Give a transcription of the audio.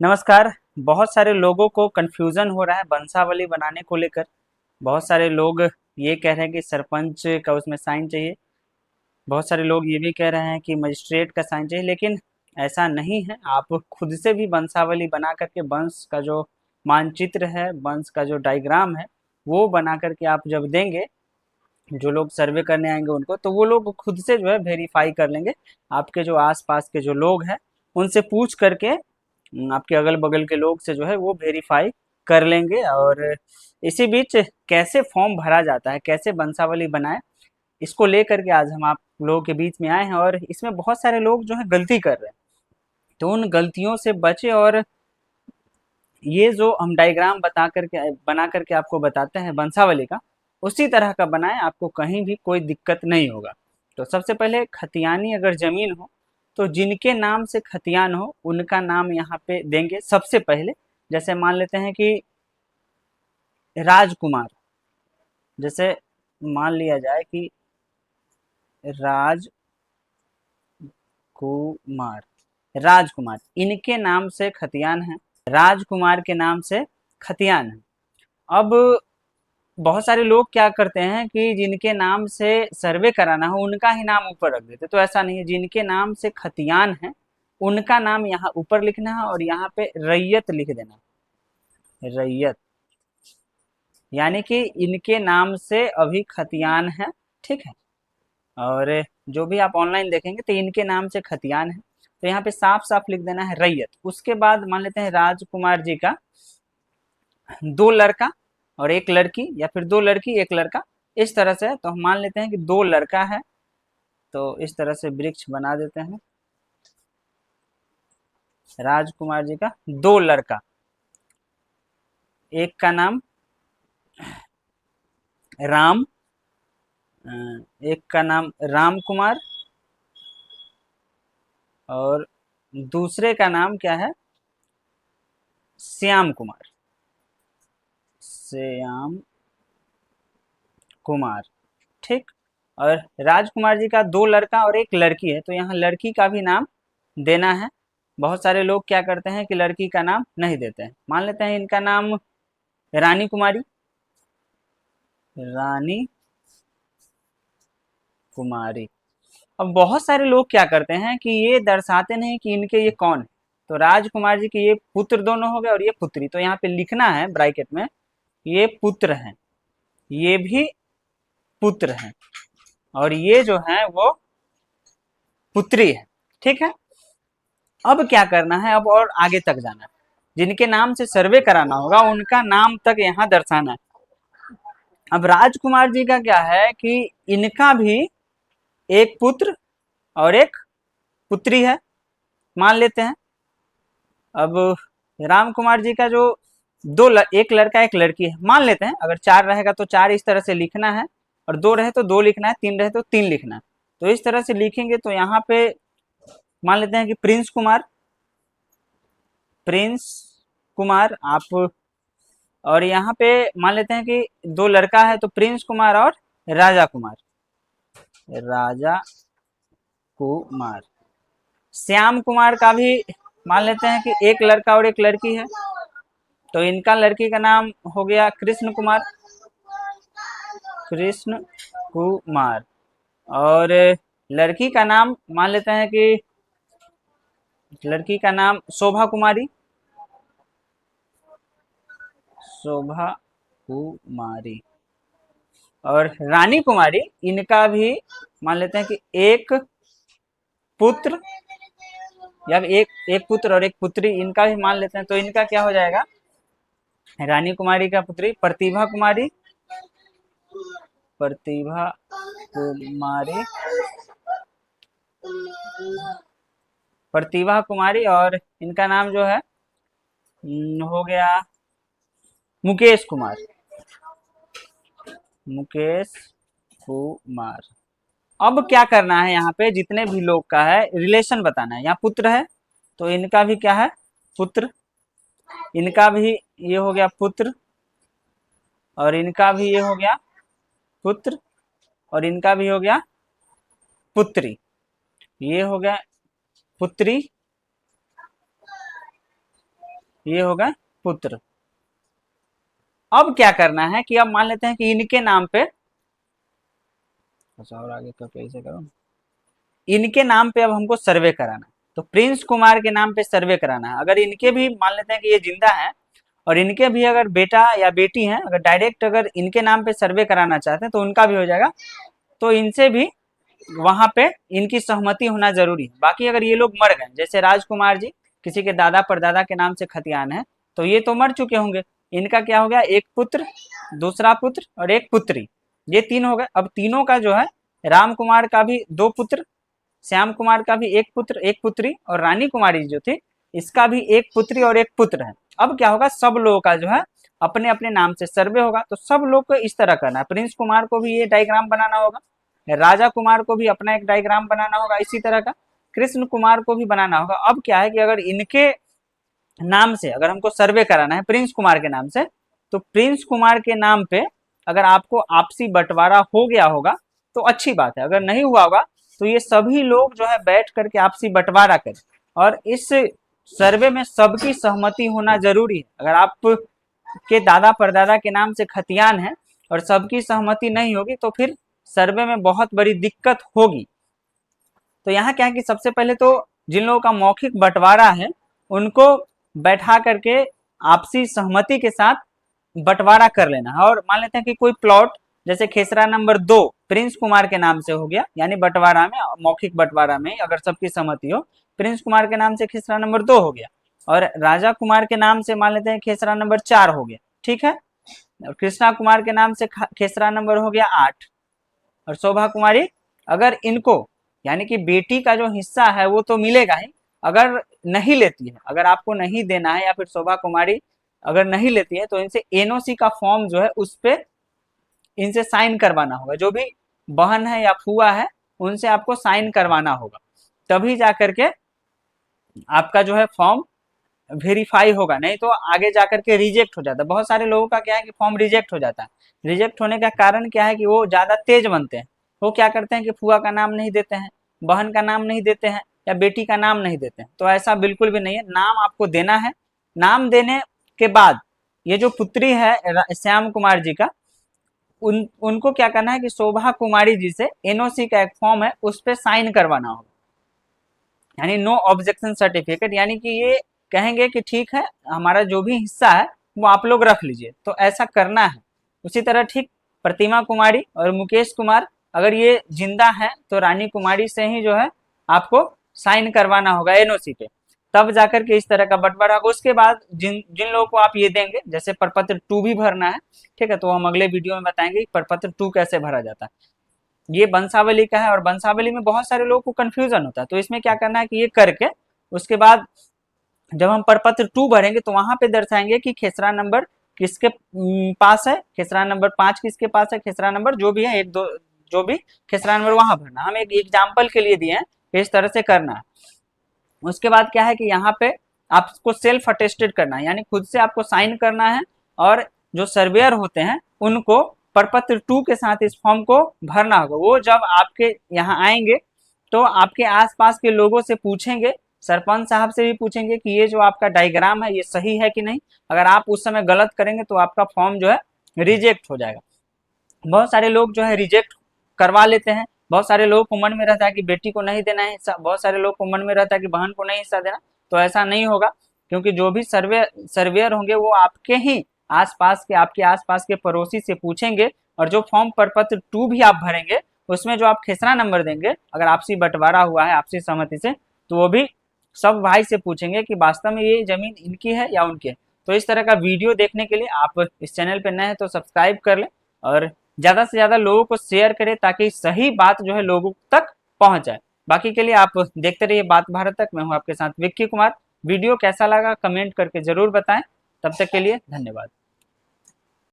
नमस्कार। बहुत सारे लोगों को कन्फ्यूज़न हो रहा है वंशावली बनाने को लेकर। बहुत सारे लोग ये कह रहे हैं कि सरपंच का उसमें साइन चाहिए। बहुत सारे लोग ये भी कह रहे हैं कि मजिस्ट्रेट का साइन चाहिए, लेकिन ऐसा नहीं है। आप खुद से भी वंशावली बना करके वंश का जो मानचित्र है, वंश का जो डायग्राम है, वो बना करके आप जब देंगे, जो लोग सर्वे करने आएंगे उनको, तो वो लोग खुद से जो है वेरीफाई कर लेंगे। आपके जो आसपास के जो लोग हैं उनसे पूछ करके, आपके अगल बगल के लोग से जो है वो वेरीफाई कर लेंगे। और इसी बीच कैसे फॉर्म भरा जाता है, कैसे वंशावली बनाए, इसको लेकर के आज हम आप लोगों के बीच में आए हैं। और इसमें बहुत सारे लोग जो है गलती कर रहे हैं, तो उन गलतियों से बचे। और ये जो हम डायग्राम बना करके आपको बताते हैं वंशावली का, उसी तरह का बनाएं, आपको कहीं भी कोई दिक्कत नहीं होगा। तो सबसे पहले खतियानी अगर जमीन हो, तो जिनके नाम से खतियान हो उनका नाम यहाँ पे देंगे सबसे पहले। जैसे मान लेते हैं कि राजकुमार, जैसे मान लिया जाए कि राजकुमार, राजकुमार इनके नाम से खतियान है, राजकुमार के नाम से खतियान है। अब बहुत सारे लोग क्या करते हैं कि जिनके नाम से सर्वे कराना हो उनका ही नाम ऊपर रख देते, तो ऐसा नहीं है। जिनके नाम से खतियान है उनका नाम यहाँ ऊपर लिखना है और यहाँ पे रैयत लिख देना, रैयत, यानी कि इनके नाम से अभी खतियान है। ठीक है। और जो भी आप ऑनलाइन देखेंगे तो इनके नाम से खतियान है, तो यहाँ पे साफ साफ लिख देना है रैयत। उसके बाद मान लेते हैं राजकुमार जी का दो लड़का और एक लड़की, या फिर दो लड़की एक लड़का, इस तरह से है। तो हम मान लेते हैं कि दो लड़का है, तो इस तरह से वृक्ष बना देते हैं। राजकुमार जी का दो लड़का, एक का नाम राम, एक का नाम राम कुमार, और दूसरे का नाम क्या है, श्याम कुमार, श्याम कुमार। ठीक। और राजकुमार जी का दो लड़का और एक लड़की है, तो यहाँ लड़की का भी नाम देना है। बहुत सारे लोग क्या करते हैं कि लड़की का नाम नहीं देते हैं। मान लेते हैं इनका नाम रानी कुमारी, रानी कुमारी। अब बहुत सारे लोग क्या करते हैं कि ये दर्शाते नहीं कि इनके ये कौन है। तो राजकुमार जी के ये पुत्र दोनों हो गए और ये पुत्री, तो यहाँ पे लिखना है ब्रैकेट में, ये पुत्र हैं, ये भी पुत्र हैं, और ये जो है वो पुत्री है। ठीक है। अब क्या करना है, अब और आगे तक जाना है। जिनके नाम से सर्वे कराना होगा उनका नाम तक यहाँ दर्शाना है। अब राजकुमार जी का क्या है कि इनका भी एक पुत्र और एक पुत्री है, मान लेते हैं। अब राम कुमार जी का जो एक लड़का एक लड़की है, मान लेते हैं। अगर चार रहेगा तो चार इस तरह से लिखना है, और दो रहे तो दो लिखना है, तीन रहे तो तीन लिखना है। तो इस तरह से लिखेंगे। तो यहाँ पे मान लेते हैं कि प्रिंस कुमार, प्रिंस कुमार आप, और यहाँ पे मान लेते हैं कि दो लड़का है तो प्रिंस कुमार और राजा कुमार, राजा कुमार। श्याम कुमार का भी मान लेते हैं कि एक लड़का और एक लड़की है, तो इनका लड़की का नाम हो गया कृष्ण कुमार, कृष्ण कुमार। और लड़की का नाम मान लेते हैं कि लड़की का नाम शोभा कुमारी, शोभा कुमारी। और रानी कुमारी, इनका भी मान लेते हैं कि एक पुत्र, या एक एक पुत्र और एक पुत्री, इनका भी मान लेते हैं। तो इनका क्या हो जाएगा, रानी कुमारी का पुत्री प्रतिभा कुमारी, प्रतिभा कुमारी, प्रतिभा कुमारी। और इनका नाम जो है हो गया मुकेश कुमार, मुकेश कुमार। अब क्या करना है, यहाँ पे जितने भी लोग का है रिलेशन बताना है। यहाँ पुत्र है तो इनका भी क्या है, पुत्र, इनका भी ये हो गया पुत्र, और इनका भी ये हो गया पुत्र, और इनका भी हो गया पुत्री। ये हो गया पुत्री, ये होगा पुत्र। अब क्या करना है कि अब मान लेते हैं कि इनके नाम पे, और आगे का कैसे करो, इनके नाम पे अब हमको सर्वे कराना है। तो प्रिंस कुमार के नाम पे सर्वे कराना है। अगर इनके भी मान लेते हैं कि ये जिंदा है और इनके भी अगर बेटा या बेटी हैं, अगर डायरेक्ट अगर इनके नाम पे सर्वे कराना चाहते हैं तो उनका भी हो जाएगा। तो इनसे भी वहां पे इनकी सहमति होना जरूरी है। बाकी अगर ये लोग मर गए, जैसे राजकुमार जी किसी के दादा परदादा के नाम से खतियान है, तो ये तो मर चुके होंगे। इनका क्या हो गया, एक पुत्र, दूसरा पुत्र और एक पुत्री, ये तीन हो गए। अब तीनों का जो है, राम कुमार का भी दो पुत्र, श्याम कुमार का भी एक पुत्र एक पुत्री, और रानी कुमारी जो थी इसका भी एक पुत्री और एक पुत्र है। अब क्या होगा, सब लोगों का जो है अपने अपने नाम से सर्वे होगा। तो सब लोग को इस तरह करना है। प्रिंस कुमार को भी ये डायग्राम बनाना होगा, राजा कुमार को भी अपना एक डायग्राम बनाना होगा इसी तरह का, कृष्ण कुमार को भी बनाना होगा। अब क्या है कि अगर इनके नाम से अगर हमको सर्वे कराना है प्रिंस कुमार के नाम से, तो प्रिंस कुमार के नाम पे अगर आपको आपसी बंटवारा हो गया होगा तो अच्छी बात है। अगर नहीं हुआ होगा तो ये सभी लोग जो है बैठ करके आपसी बंटवारा करें, और इस सर्वे में सबकी सहमति होना जरूरी है। अगर आप के दादा परदादा के नाम से खतियान है और सबकी सहमति नहीं होगी तो फिर सर्वे में बहुत बड़ी दिक्कत होगी। तो यहाँ क्या है कि सबसे पहले तो जिन लोगों का मौखिक बंटवारा है उनको बैठा करके आपसी सहमति के साथ बंटवारा कर लेना है। और मान लेते हैं कि कोई प्लॉट जैसे खेसरा नंबर 2 प्रिंस कुमार के नाम से हो गया, यानी बंटवारा में, मौखिक बंटवारा में अगर सबकी सहमति हो, प्रिंस कुमार के नाम से खेसरा नंबर 2 हो गया, और राजा कुमार के नाम से मान लेते हैं खेसरा नंबर 4 हो गया, ठीक है। और कृष्णा कुमार के नाम से खेसरा नंबर हो गया 8, और शोभा कुमारी, अगर इनको यानी कि बेटी का जो हिस्सा है वो तो मिलेगा ही, अगर नहीं लेती है, अगर आपको नहीं देना है या फिर शोभा कुमारी अगर नहीं लेती है तो इनसे एनओसी का फॉर्म जो है उस पे इनसे साइन करवाना होगा। जो भी बहन है या फुआ है उनसे आपको साइन करवाना होगा, तभी जाकर के आपका जो है फॉर्म वेरीफाई होगा, नहीं तो आगे जाकर के रिजेक्ट हो जाता है। बहुत सारे लोगों का क्या है कि फॉर्म रिजेक्ट हो जाता है। रिजेक्ट होने का कारण क्या है कि वो ज्यादा तेज बनते हैं। वो क्या करते हैं कि फुआ का नाम नहीं देते हैं, बहन का नाम नहीं देते हैं, या बेटी का नाम नहीं देते हैं। तो ऐसा बिल्कुल भी नहीं है, नाम आपको देना है। नाम देने के बाद ये जो पुत्री है श्याम कुमार जी का, उनको क्या करना है कि शोभा कुमारी जी से एनओसी का एक फॉर्म है उस पर साइन करवाना होगा, यानी नो ऑब्जेक्शन सर्टिफिकेट, यानी कि ये कहेंगे कि ठीक है हमारा जो भी हिस्सा है वो आप लोग रख लीजिए, तो ऐसा करना है। उसी तरह ठीक प्रतिमा कुमारी और मुकेश कुमार अगर ये जिंदा है तो रानी कुमारी से ही जो है आपको साइन करवाना होगा एनओसी पे, तब जाकर के इस तरह का बंटवारा होगा। उसके बाद जिन जिन लोगों को आप ये देंगे, जैसे प्रपत्र 2 भी भरना है, ठीक है, तो हम अगले वीडियो में बताएंगे कि प्रपत्र 2 कैसे भरा जाता है। ये वंशावली का है, और वंशावली में बहुत सारे लोगों को कंफ्यूजन होता है। तो इसमें क्या करना है कि ये करके उसके बाद जब हम प्रपत्र 2 भरेंगे तो वहां पे दर्शाएंगे कि खेसरा नंबर किसके पास है, खेसरा नंबर 5 किसके पास है, खेसरा नंबर जो भी है 1 2 जो भी खेसरा नंबर वहां भरना। हम एक एग्जाम्पल के लिए दिए हैं कि इस तरह से करना है। उसके बाद क्या है कि यहाँ पे आपको सेल्फ अटेस्टेड करना है, यानी खुद से आपको साइन करना है, और जो सर्वेयर होते हैं उनको प्रपत्र 2 के साथ इस फॉर्म को भरना होगा। वो जब आपके यहाँ आएंगे तो आपके आसपास के लोगों से पूछेंगे, सरपंच साहब से भी पूछेंगे कि ये जो आपका डायग्राम है ये सही है कि नहीं। अगर आप उस समय गलत करेंगे तो आपका फॉर्म जो है रिजेक्ट हो जाएगा। बहुत सारे लोग जो है रिजेक्ट करवा लेते हैं। बहुत सारे लोगों को मन में रहता है कि बेटी को नहीं देना है हिस्सा, बहुत सारे लोग को मन में रहता है कि बहन को नहीं हिस्सा देना। तो ऐसा नहीं होगा, क्योंकि जो भी सर्वेयर होंगे वो आपके ही आसपास के, आपके आसपास के पड़ोसी से पूछेंगे, और जो फॉर्म प्रपत्र 2 भी आप भरेंगे उसमें जो आप खेसरा नंबर देंगे, अगर आपसी बंटवारा हुआ है आपसी सहमति से, तो वो भी सब भाई से पूछेंगे कि वास्तव में ये जमीन इनकी है या उनकी है। तो इस तरह का वीडियो देखने के लिए आप इस चैनल पर नए हैं तो सब्सक्राइब कर लें, और ज्यादा से ज्यादा लोगों को शेयर करें ताकि सही बात जो है लोगों तक पहुंच जाए। बाकी के लिए आप देखते रहिए बात भारत तक। मैं हूं आपके साथ विक्की कुमार। वीडियो कैसा लगा कमेंट करके जरूर बताएं। तब तक के लिए धन्यवाद।